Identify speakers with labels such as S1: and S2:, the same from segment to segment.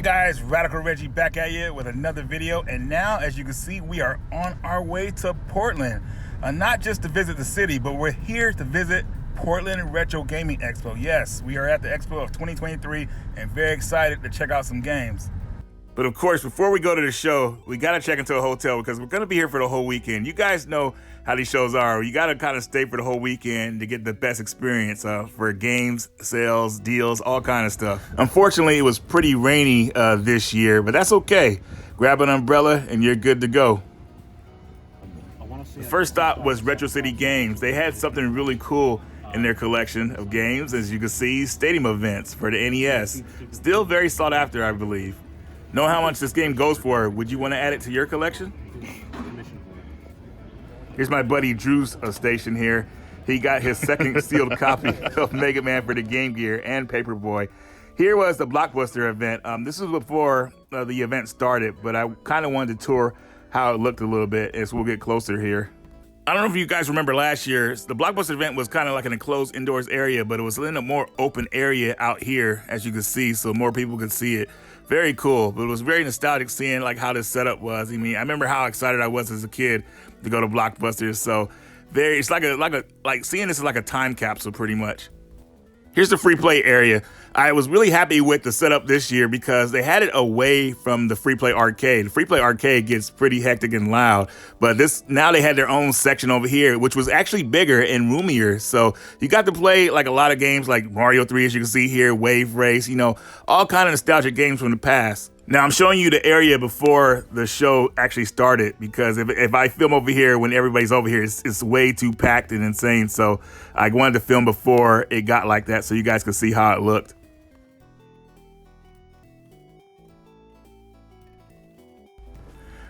S1: guys, Radical Reggie back at you with another video, and now as you can see we are on our way to Portland, not just to visit the city, but we're here to visit Portland Retro Gaming Expo. Yes, we are at the Expo of 2023 and very excited to check out some games. But of course, before we go to the show, we got to check into a hotel because we're going to be here for the whole weekend. You guys know how these shows are. You got to kind of stay for the whole weekend to get the best experience for games, sales, deals, all kind of stuff. Unfortunately, it was pretty rainy this year, but that's okay. Grab an umbrella and you're good to go. The first stop was Retro City Games. They had something really cool in their collection of games. As you can see, stadium events for the NES. Still very sought after, I believe. Know how much this game goes for. Would you want to add it to your collection? Here's my buddy Drew's station here. He got his second sealed copy of Mega Man for the Game Gear and Paperboy. Here was the Blockbuster event. This was before the event started, but I kind of wanted to tour how it looked a little bit as we'll get closer here. I don't know if you guys remember last year, the Blockbuster event was kind of like an enclosed indoors area, but it was in a more open area out here, as you can see, so more people could see it. Very cool, but it was very nostalgic seeing like how this setup was. I mean, I remember how excited I was as a kid to go to Blockbuster. So it's like seeing this is like a time capsule pretty much. Here's the free play area. I was really happy with the setup this year because they had it away from the free play arcade. The free play arcade gets pretty hectic and loud, but now they had their own section over here, which was actually bigger and roomier. So you got to play like a lot of games like Mario 3, as you can see here, Wave Race, you know, all kind of nostalgic games from the past. Now I'm showing you the area before the show actually started because if I film over here when everybody's over here, it's way too packed and insane. So I wanted to film before it got like that so you guys could see how it looked.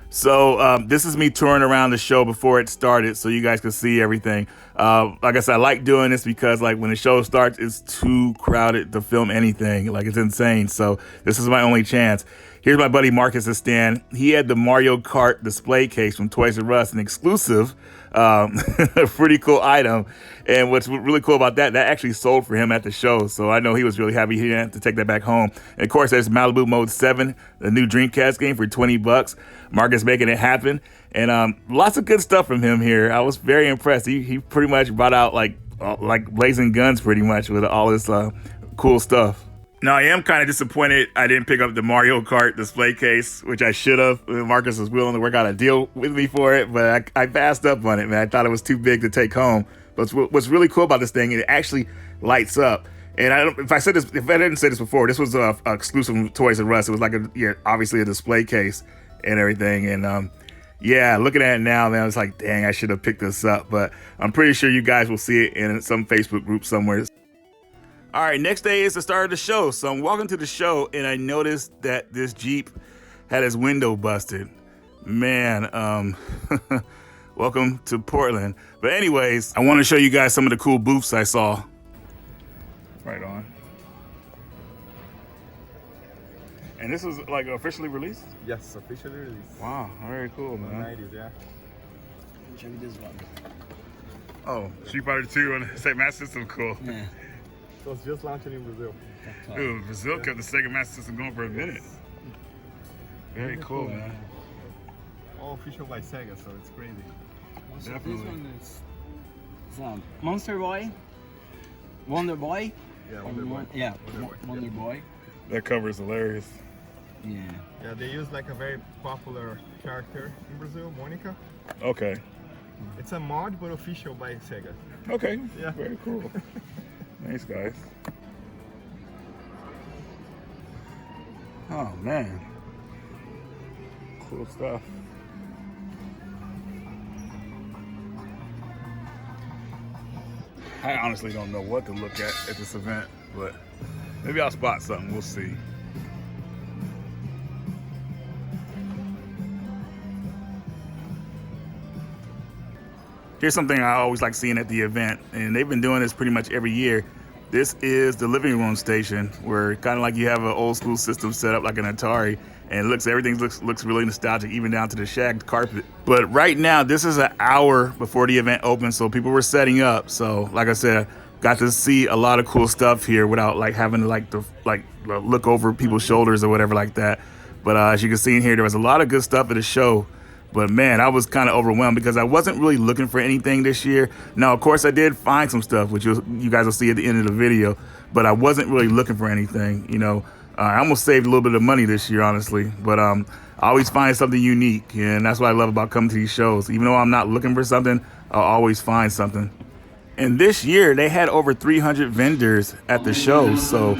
S1: So this is me touring around the show before it started so you guys can see everything. Like I said, I like doing this because like when the show starts, it's too crowded to film anything. Like it's insane. So this is my only chance. Here's my buddy Marcus's stand. He had the Mario Kart display case from Toys R Us, an exclusive, a pretty cool item. And what's really cool about that actually sold for him at the show. So I know he was really happy he didn't have to take that back home. And of course, there's Malibu Mode 7, the new Dreamcast game for $20. Marcus making it happen. And lots of good stuff from him here. I was very impressed. He pretty much brought out like blazing guns pretty much with all this cool stuff. Now, I am kind of disappointed I didn't pick up the Mario Kart display case, which I should have. Marcus was willing to work out a deal with me for it, but I passed up on it, man. I thought it was too big to take home. But what's really cool about this thing, it actually lights up. And if I didn't say this before, this was exclusive from Toys R Us. It was like obviously a display case and everything. And yeah, looking at it now, man, I was like, dang, I should have picked this up. But I'm pretty sure you guys will see it in some Facebook group somewhere. All right, next day is the start of the show. So I'm walking to the show and I noticed that this Jeep had its window busted. Man, welcome to Portland. But anyways, I want to show you guys some of the cool booths I saw. Right on. And this was like officially released?
S2: Yes, officially released.
S1: Wow, very cool, man.
S2: 90s, yeah.
S3: Check this one.
S1: Oh, Street Fighter 2 on the Sega Master System, cool.
S3: Yeah.
S2: So it's just launching in Brazil.
S1: Dude, Brazil kept the Sega Master System going for a minute. Very cool, man.
S2: All official by Sega, so it's crazy.
S3: Also,
S1: Definitely.
S3: this one is Monster Boy, Wonder Boy.
S2: Yeah, Wonder Boy.
S3: Yeah,
S2: Wonder Boy.
S3: Boy.
S1: That cover is hilarious.
S3: Yeah.
S2: Yeah, they use like a very popular character in Brazil, Monica.
S1: Okay.
S2: It's a mod, but official by Sega.
S1: Okay.
S2: Yeah.
S1: Very cool. Nice, guys. Oh, man. Cool stuff. I honestly don't know what to look at this event, but maybe I'll spot something. We'll see. Here's something I always like seeing at the event, and they've been doing this pretty much every year. This is the living room station, where kind of like you have an old school system set up like an Atari, and everything looks really nostalgic, even down to the shagged carpet. But right now, this is an hour before the event opens, so people were setting up. So like I said, got to see a lot of cool stuff here without like having to look over people's shoulders or whatever like that. But as you can see in here, there was a lot of good stuff at the show. But man, I was kind of overwhelmed because I wasn't really looking for anything this year. Now, of course, I did find some stuff, which you guys will see at the end of the video. But I wasn't really looking for anything. You know, I almost saved a little bit of money this year, honestly. But I always find something unique, and that's what I love about coming to these shows. Even though I'm not looking for something, I'll always find something. And this year, they had over 300 vendors at the show. So,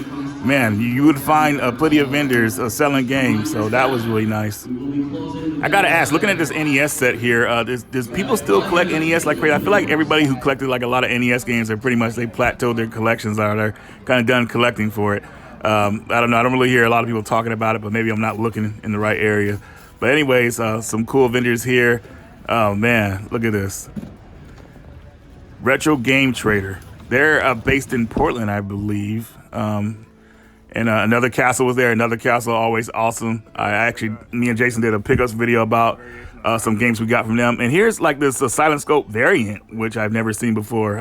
S1: man, you would find plenty of vendors selling games. So that was really nice. I got to ask, looking at this NES set here, does people still collect NES like crazy? I feel like everybody who collected like a lot of NES games are pretty much, they plateaued their collections, or they're kind of done collecting for it. I don't know. I don't really hear a lot of people talking about it, but maybe I'm not looking in the right area. But anyways, some cool vendors here. Oh, man, look at this. Retro Game Trader. They're based in Portland, I believe. And another castle was there. Another castle, always awesome. Me and Jason did a pickups video about some games we got from them. And here's like this Silent Scope variant, which I've never seen before.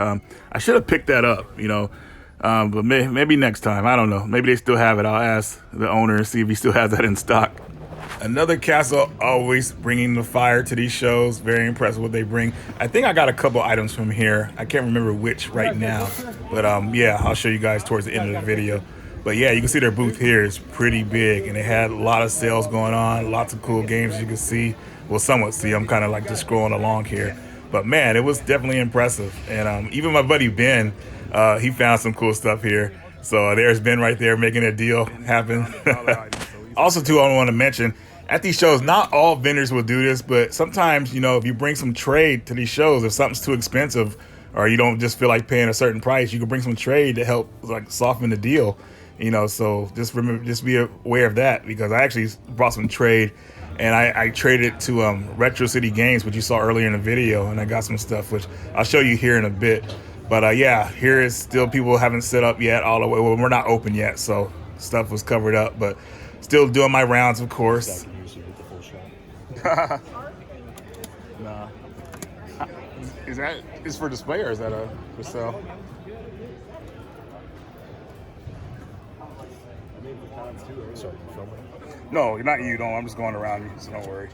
S1: I should have picked that up, you know. But maybe next time. I don't know. Maybe they still have it. I'll ask the owner and see if he still has that in stock. Another castle, always bringing the fire to these shows. Very impressed with what they bring. I think I got a couple items from here. I can't remember which right now. But yeah, I'll show you guys towards the end of the video. But yeah, you can see their booth here is pretty big. And they had a lot of sales going on. Lots of cool games you can see. Well, somewhat see. I'm kind of like just scrolling along here. But man, it was definitely impressive. And even my buddy Ben, he found some cool stuff here. So there's Ben right there making a deal happen. Also, too, I want to mention, at these shows, not all vendors will do this, but sometimes, you know, if you bring some trade to these shows, if something's too expensive or you don't just feel like paying a certain price, you can bring some trade to help like soften the deal, you know. So just be aware of that, because I actually brought some trade and I traded to Retro City Games, which you saw earlier in the video, and I got some stuff, which I'll show you here in a bit. But yeah, here is still people haven't set up yet all the way. Well, we're not open yet, so stuff was covered up, but still doing my rounds, of course. Nah. Is for display, or is that for sale? No, not you. Don't. I'm just going around you, so don't worry.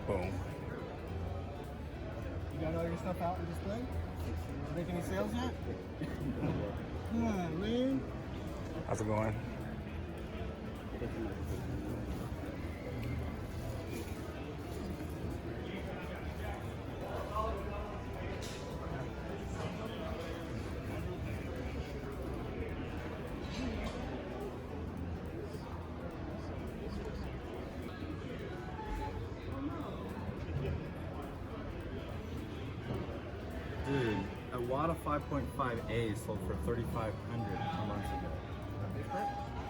S1: Boom.
S2: You got all your stuff out on display? Make any sales yet? Come on, man.
S1: How's it going?
S4: Dude, a WADA 5.5A sold for $3,500 months ago.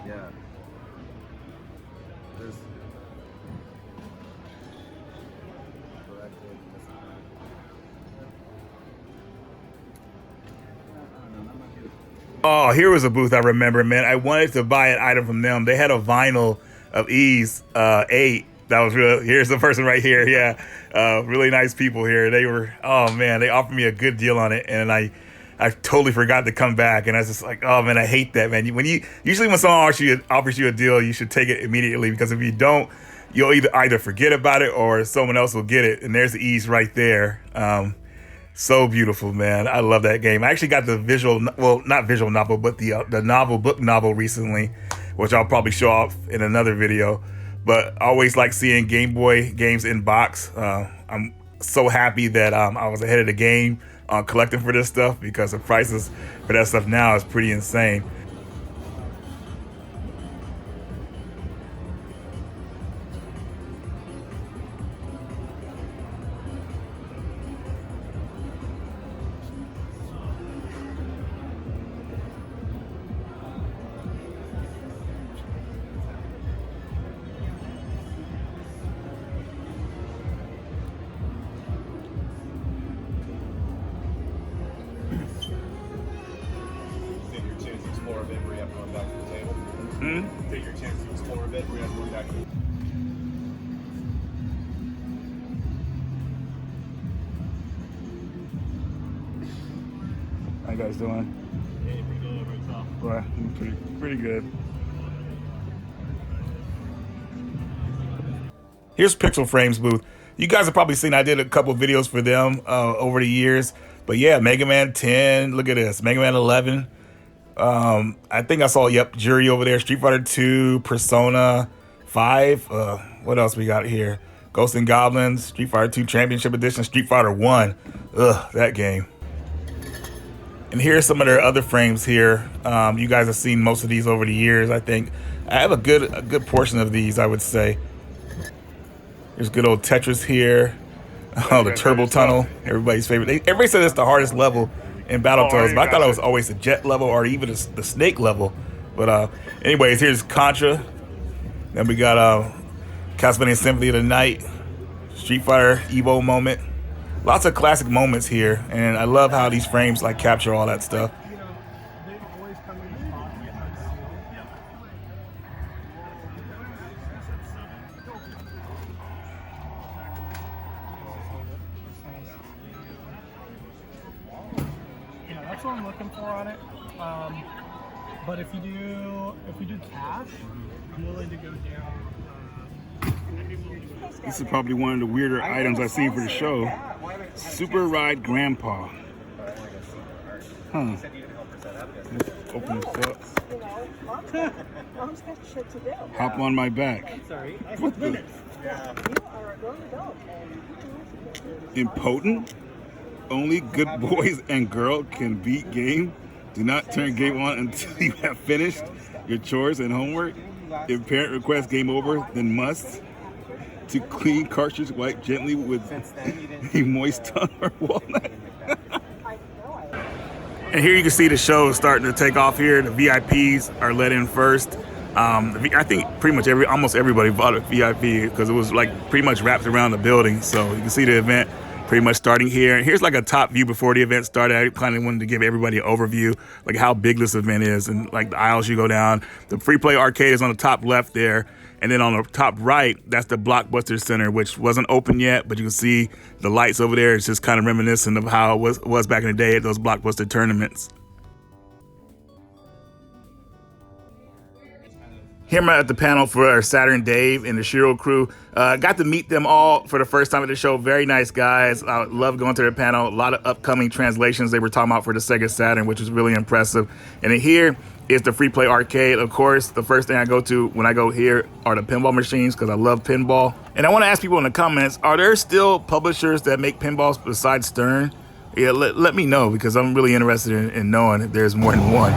S4: Yeah. There's.
S1: Oh, here was a booth I remember, man. I wanted to buy an item from them. They had a vinyl of Ease 8. That was real. Here's the person right here. Yeah. Really nice people here. They were, oh man, they offered me a good deal on it. And I totally forgot to come back. And I was just like, oh man, I hate that, man. Usually when someone offers you a deal, you should take it immediately, because if you don't, you'll either forget about it or someone else will get it. And there's the Ease right there. So beautiful, man. I love that game. I actually got the not visual novel, but the book novel recently, which I'll probably show off in another video. But I always like seeing Game Boy games in box. I'm so happy that I was ahead of the game on collecting for this stuff, because the prices for that stuff now is pretty insane.
S2: Take your chance to explore a bit. We have to go back to
S1: you guys doing?
S3: Hey, pretty good over yourself.
S1: Well, pretty good. Here's Pixel Frames booth. You guys have probably seen I did a couple videos for them over the years. But yeah, Mega Man 10. Look at this. Mega Man 11. I think I saw, Jury over there. Street Fighter 2, Persona 5. What else we got here? Ghosts and Goblins, Street Fighter 2 Championship Edition, Street Fighter 1. Ugh, that game. And here's some of their other frames here. You guys have seen most of these over the years, I think. I have a good portion of these, I would say. There's good old Tetris here. Oh, the Turbo Tunnel, everybody's favorite. Everybody said it's the hardest level in Battletoads, but I thought it was always the Jet level or even the Snake level. But anyways, here's Contra. Then we got Castlevania Symphony of the Night, Street Fighter Evo moment. Lots of classic moments here, and I love how these frames like capture all that stuff.
S2: You know, they always come in this box. Yeah, that's what I'm looking for on it. But if you do cash, I'm willing to go down.
S1: This is probably one of the weirder items I've seen for the show. Super Ride Grandpa. Huh. Let's open this up. Hop on my back. What the? Impotent? Only good boys and girls can beat game. Do not turn game on until you have finished your chores and homework. If parent requests game over, then must. To clean cartridge, wipe gently with a moist tongue or walnut. And here you can see the show is starting to take off here. The VIPs are let in first. I think pretty much almost everybody bought a VIP because it was like pretty much wrapped around the building. So you can see the event pretty much starting here. And here's like a top view before the event started. I kind of wanted to give everybody an overview, like how big this event is and like the aisles you go down. The free play arcade is on the top left there. And then on the top right, that's the Blockbuster Center, which wasn't open yet, but you can see the lights over there. It's just kind of reminiscent of how it was back in the day at those Blockbuster tournaments. Here I'm at the panel for Saturn Dave and the Shiro crew. Got to meet them all for the first time at the show. Very nice guys. I love going to their panel. A lot of upcoming translations they were talking about for the Sega Saturn, which was really impressive. And then here is the free play arcade. Of course, the first thing I go to when I go here are the pinball machines because I love pinball. And I want to ask people in the comments, are there still publishers that make pinballs besides Stern? Yeah, let me know because I'm really interested in knowing if there's more than one.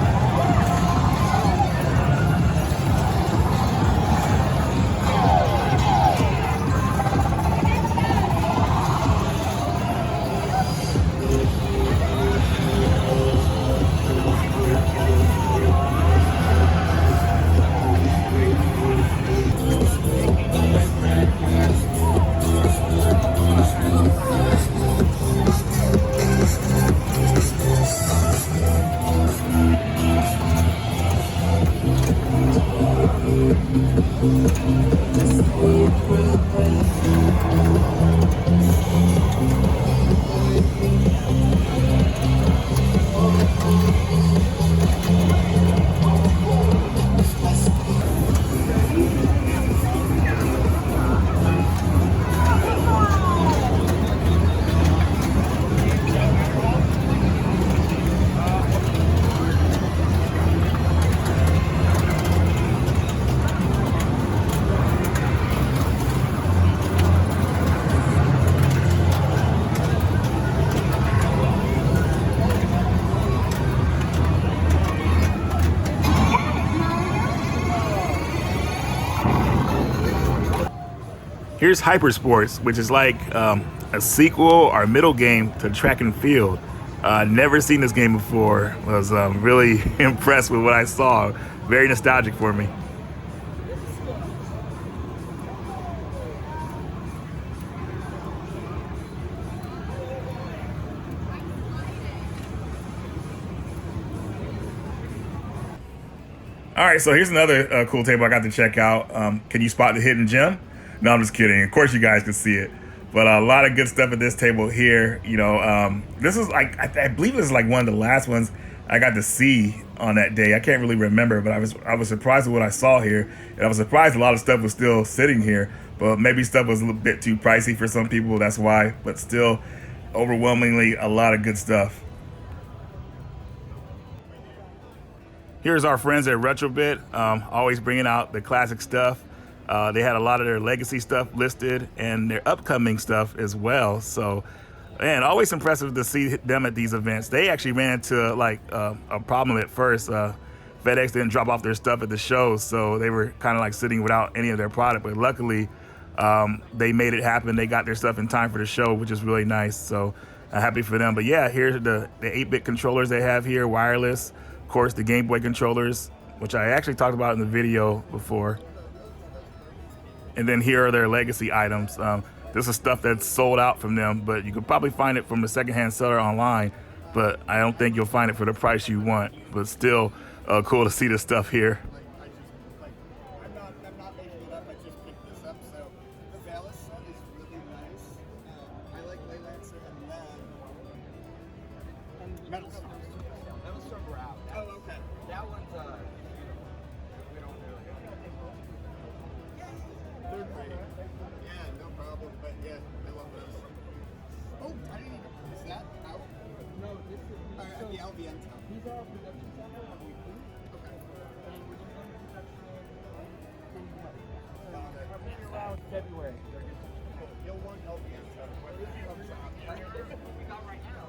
S1: Here's Hypersports, which is like a sequel or middle game to Track and Field. Never seen this game before. Was really impressed with what I saw. Very nostalgic for me. All right, so here's another cool table I got to check out. Can you spot the hidden gem? No, I'm just kidding. Of course you guys can see it. But a lot of good stuff at this table here. You know, this is like, I believe this is like one of the last ones I got to see on that day. I can't really remember, but I was surprised with what I saw here, and I was surprised a lot of stuff was still sitting here. But maybe stuff was a little bit too pricey for some people. That's why. But still, overwhelmingly, a lot of good stuff. Here's our friends at Retrobit, always bringing out the classic stuff. They had a lot of their legacy stuff listed and their upcoming stuff as well. So, man, always impressive to see them at these events. They actually ran into like a problem at first. FedEx didn't drop off their stuff at the shows, so they were kind of like sitting without any of their product. But luckily, they made it happen. They got their stuff in time for the show, which is really nice. So, happy for them. But yeah, here's the 8-bit controllers they have here, wireless. Of course, the Game Boy controllers, which I actually talked about in the video before. And then here are their legacy items. This is stuff that's sold out from them, but you could probably find it from a secondhand seller online, but I don't think you'll find it for the price you want. But still cool to see this stuff here.
S5: I'm not making it up. I just picked this up. So the Valis set is really nice. I like Leyland's and Metal Storm.
S3: Metal Storm we're out.
S5: Oh, okay.
S3: That one's we don't really.
S5: Third party. Yeah, no problem. But yeah, I love those. Oh, I didn't even. Is that out?
S2: No, this is
S5: The LVN top.
S2: these are production sample of weekly.
S5: Okay.
S2: And we're just in production
S5: Got it.
S2: around February.
S5: You'll want LVN top. What is it on top?
S3: We got right now.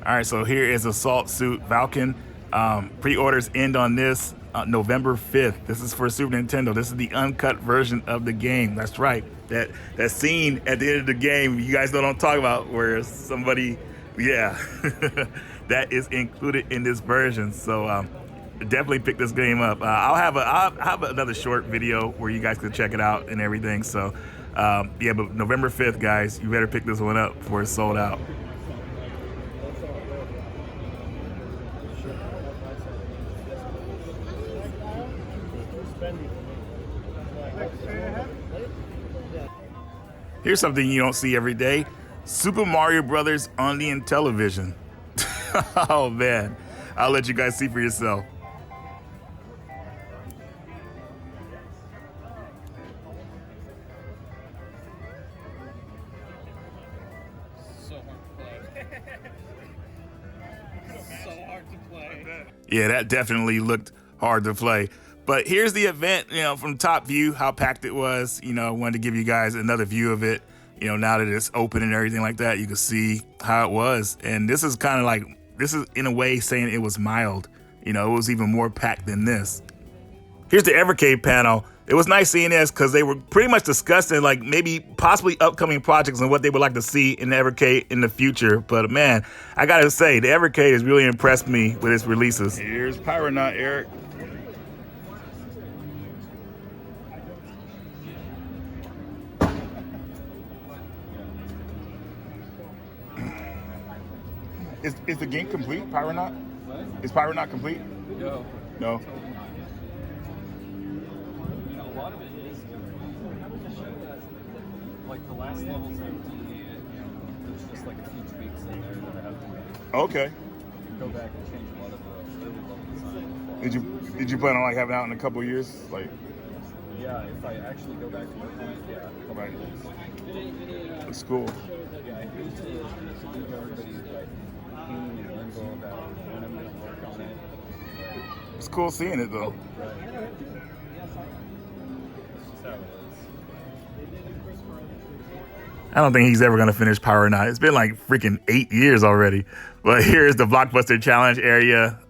S1: All right, so here is Assault Suit Valken. Pre-orders end on this November 5th. This is for Super Nintendo. This is the uncut version of the game. That's right. That scene at the end of the game, you guys know what I'm talking about, where somebody, yeah, that is included in this version. So definitely pick this game up. I'll have another short video where you guys can check it out and everything. So yeah, but November 5th, guys, you better pick this one up before it's sold out. Here's something you don't see every day. Super Mario Brothers on the Intellivision. Oh man, I'll let you guys see for yourself.
S2: So hard to play.
S1: Yeah, that definitely looked hard to play. But here's the event, you know, from top view, how packed it was. You know, I wanted to give you guys another view of it. You know, now that it's open and everything like that, you can see how it was. And this is kind of like, this is in a way saying it was mild. You know, it was even more packed than this. Here's the Evercade panel. It was nice seeing this because they were pretty much discussing like maybe possibly upcoming projects and what they would like to see in the Evercade in the future. But man, I gotta say, the Evercade has really impressed me with its releases. Here's Pyronaut Eric. Is the game complete, Pyronaut? What? Is Pyronaut complete?
S4: No.
S1: No.
S4: A lot of it is like the last level's empty. There's just like a few tweaks in there that I have to make.
S1: Okay.
S4: Go back and change a lot of the early level design.
S1: Did you plan on like having it out in a couple of years? Like,
S4: yeah, if I actually go back to my point, yeah. A couple
S1: right.
S4: years.
S1: It's cool.
S4: Yeah, I hate to leave everybody like hanging in limbo about when I'm going to work on it.
S1: It's cool seeing it though.
S4: Right. It's just how it is.
S1: I don't think he's ever gonna finish Pyronaut. It's been like freaking 8 years already. But here's the Blockbuster Challenge area.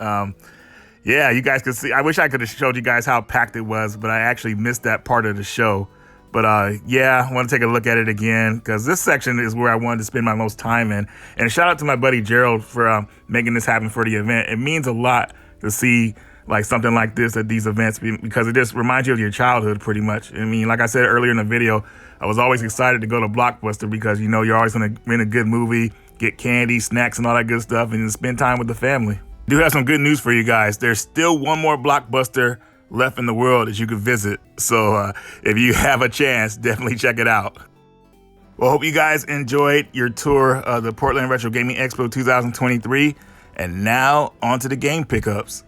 S1: Yeah, you guys can see. I wish I could have showed you guys how packed it was, but I actually missed that part of the show. But yeah, I want to take a look at it again because this section is where I wanted to spend my most time in. And shout out to my buddy Gerald for making this happen for the event. It means a lot to see like something like this at these events because it just reminds you of your childhood pretty much. I mean, like I said earlier in the video, I was always excited to go to Blockbuster because, you know, you're always going to rent a good movie, get candy, snacks, and all that good stuff, and spend time with the family. I do have some good news for you guys. There's still one more Blockbuster left in the world that you could visit. So if you have a chance, definitely check it out. Well, hope you guys enjoyed your tour of the Portland Retro Gaming Expo 2023. And now on to the game pickups.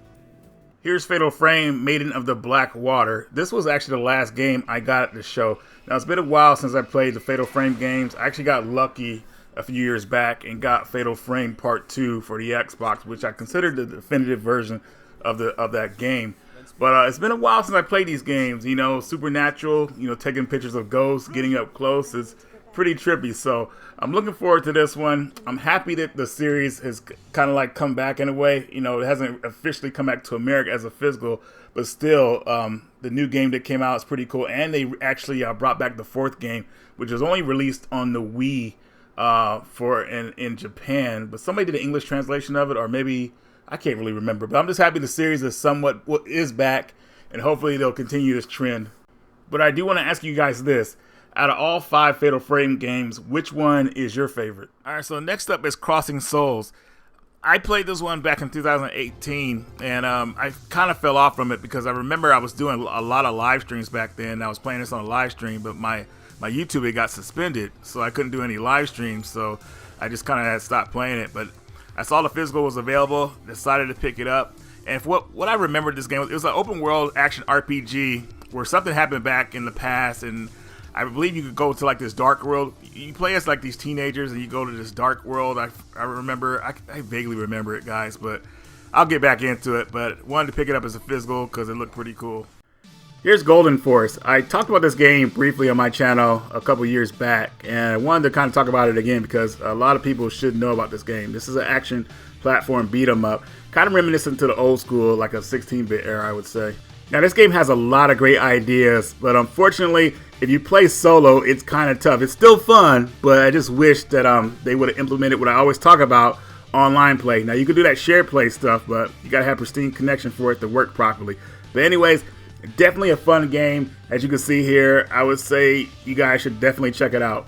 S1: Here's Fatal Frame, Maiden of the Black Water. This was actually the last game I got at the show. Now, it's been a while since I played the Fatal Frame games. I actually got lucky a few years back and got Fatal Frame Part 2 for the Xbox, which I considered the definitive version of that game. But it's been a while since I played these games. You know, Supernatural, you know, taking pictures of ghosts, getting up close is pretty trippy. So I'm looking forward to this one. I'm happy that the series has kind of like come back in a way. You know, it hasn't officially come back to America as a physical, but still the new game that came out is pretty cool. And they actually brought back the fourth game, which was only released on the Wii in Japan. But somebody did an English translation of it, or maybe I can't really remember. But I'm just happy the series is somewhat is back, and hopefully they'll continue this trend. But I do want to ask you guys this. Out of all 5 Fatal Frame games, which one is your favorite? All right, so next up is Crossing Souls. I played this one back in 2018, and I kind of fell off from it because I remember I was doing a lot of live streams back then. I was playing this on a live stream, but my YouTube, it got suspended, so I couldn't do any live streams, so I just kind of had stopped playing it. But I saw the physical was available, decided to pick it up. And what I remembered this game, it was an open world action RPG where something happened back in the past, and I believe you could go to like this dark world. You play as like these teenagers and you go to this dark world. I vaguely remember it, guys, but I'll get back into it. But wanted to pick it up as a physical because it looked pretty cool. Here's Golden Force. I talked about this game briefly on my channel a couple years back, and I wanted to kind of talk about it again because a lot of people should know about this game. This is an action platform beat 'em up, kind of reminiscent to the old school, like a 16-bit era, I would say. Now, this game has a lot of great ideas, but unfortunately, if you play solo, it's kind of tough. It's still fun, but I just wish that they would have implemented what I always talk about, online play. Now, you can do that shared play stuff, but you got to have pristine connection for it to work properly. But anyways, definitely a fun game. As you can see here, I would say you guys should definitely check it out.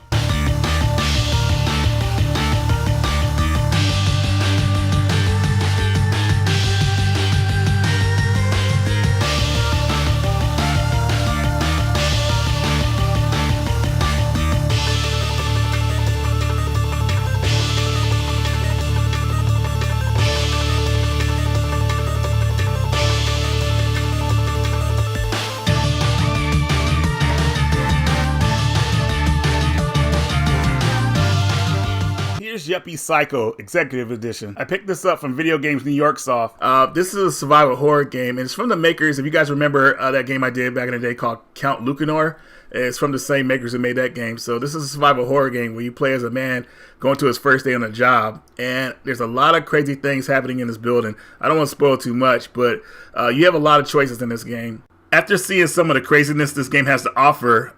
S1: Yuppie Psycho Executive Edition. I picked this up from Video Games New York Soft. This is a survival horror game, and it's from the makers, if you guys remember that game I did back in the day called Count Lucanor. It's from the same makers who made that game. So this is a survival horror game where you play as a man going to his first day on the job, and there's a lot of crazy things happening in this building. I don't want to spoil too much, but you have a lot of choices in this game. After seeing some of the craziness this game has to offer,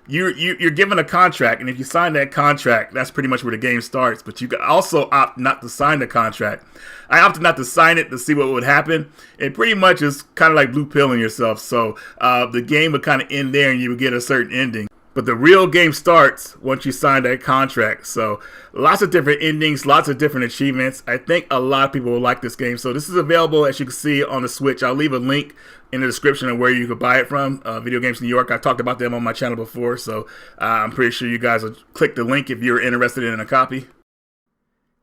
S1: you're given a contract, and if you sign that contract, that's pretty much where the game starts. But you can also opt not to sign the contract. I opted not to sign it to see what would happen. It pretty much is kind of like blue pilling yourself. So the game would kind of end there, and you would get a certain ending. But the real game starts once you sign that contract. So lots of different endings, lots of different achievements. I think a lot of people will like this game. So this is available, as you can see, on the Switch. I'll leave a link in the description of where you could buy it from. Video Games New York. I've talked about them on my channel before. So I'm pretty sure you guys will click the link if you're interested in a copy.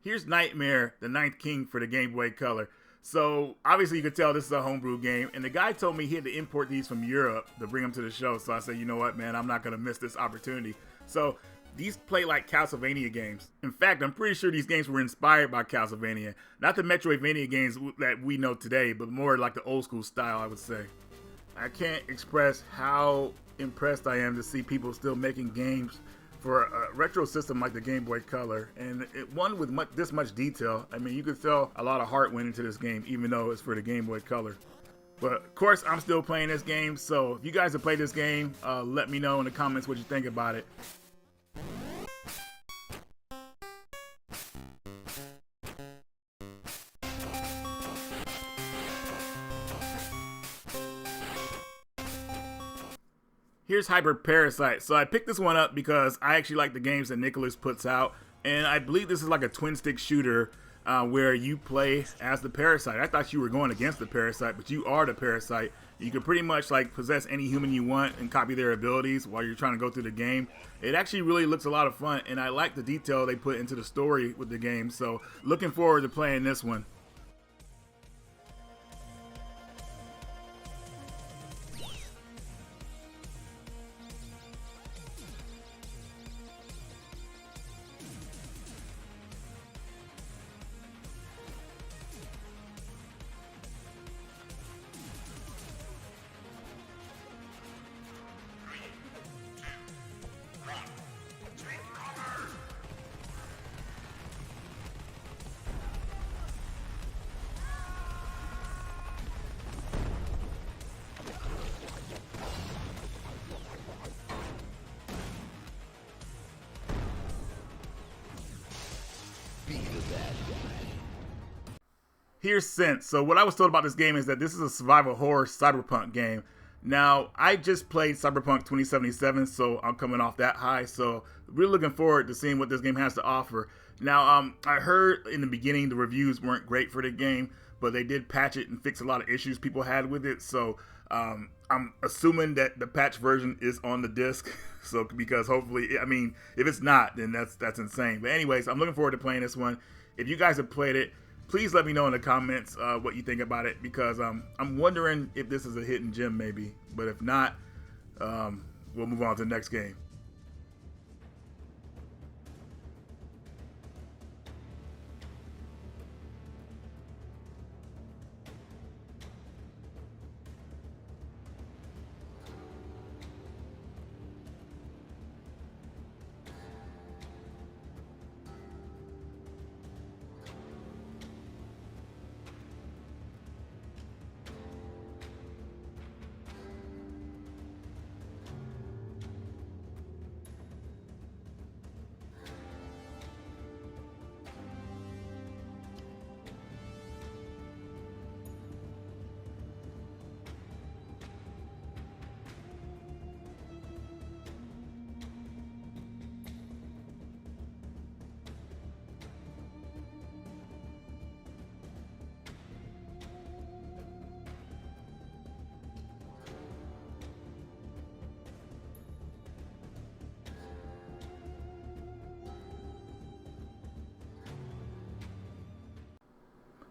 S1: Here's Nightmare, the Ninth King for the Game Boy Color. So obviously you could tell this is a homebrew game, and the guy told me he had to import these from Europe to bring them to the show. So I said, you know what, man, I'm not going to miss this opportunity. So these play like Castlevania games. In fact, I'm pretty sure these games were inspired by Castlevania. Not the Metroidvania games that we know today, but more like the old school style, I would say. I can't express how impressed I am to see people still making games for a retro system like the Game Boy Color, and one with this much detail. I mean, you could tell a lot of heart went into this game, even though it's for the Game Boy Color. But of course, I'm still playing this game. So if you guys have played this game, let me know in the comments what you think about it. Here's Hyper Parasite. So I picked this one up because I actually like the games that Nicholas puts out, and I believe this is like a twin stick shooter where you play as the parasite. I thought you were going against the parasite, but you are the parasite. You can pretty much like possess any human you want and copy their abilities while you're trying to go through the game. It actually really looks a lot of fun, and I like the detail they put into the story with the game. So looking forward to playing this one. Here's Sense. So what I was told about this game is that this is a survival horror cyberpunk game. Now, I just played Cyberpunk 2077, so I'm coming off that high. So really looking forward to seeing what this game has to offer. Now, I heard in the beginning the reviews weren't great for the game, but they did patch it and fix a lot of issues people had with it. So I'm assuming that the patch version is on the disc. So because hopefully, I mean, if it's not, then that's insane. But anyways, I'm looking forward to playing this one. If you guys have played it, please let me know in the comments what you think about it, because I'm wondering if this is a hidden gem maybe. But if not, we'll move on to the next game.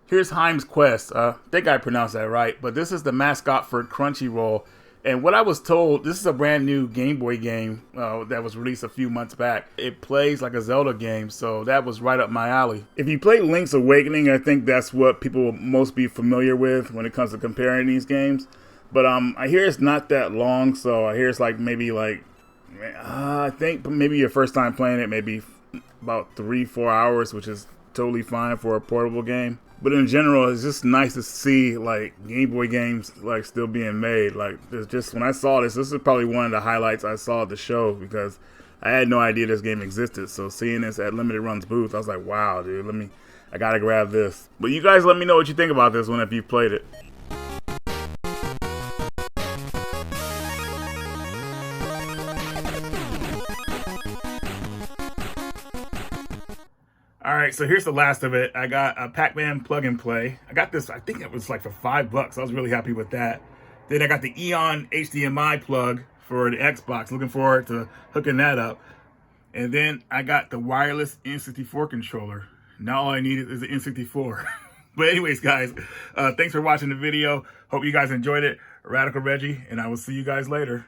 S1: Here's Heim's Quest. I think I pronounced that right, but this is the mascot for Crunchyroll. And what I was told, this is a brand new Game Boy game that was released a few months back. It plays like a Zelda game, so that was right up my alley. If you play Link's Awakening, I think that's what people will most be familiar with when it comes to comparing these games. But I hear it's not that long, so I hear it's like maybe like, I think maybe your first time playing it, maybe about 3-4 hours, which is totally fine for a portable game. But in general, it's just nice to see like Game Boy games like still being made. Like it's just, when I saw this is probably one of the highlights I saw at the show, because I had no idea this game existed. So seeing this at Limited Run's booth, I was like, wow, dude, I gotta grab this. But you guys let me know what you think about this one if you've played it. Alright, so here's the last of it. I got a Pac-Man plug and play. I got this, I think it was like for $5. I was really happy with that. Then I got the Eon HDMI plug for the Xbox. Looking forward to hooking that up. And then I got the wireless N64 controller. Now all I need is the N64. But anyways, guys, thanks for watching the video. Hope you guys enjoyed it. Radical Reggie, and I will see you guys later.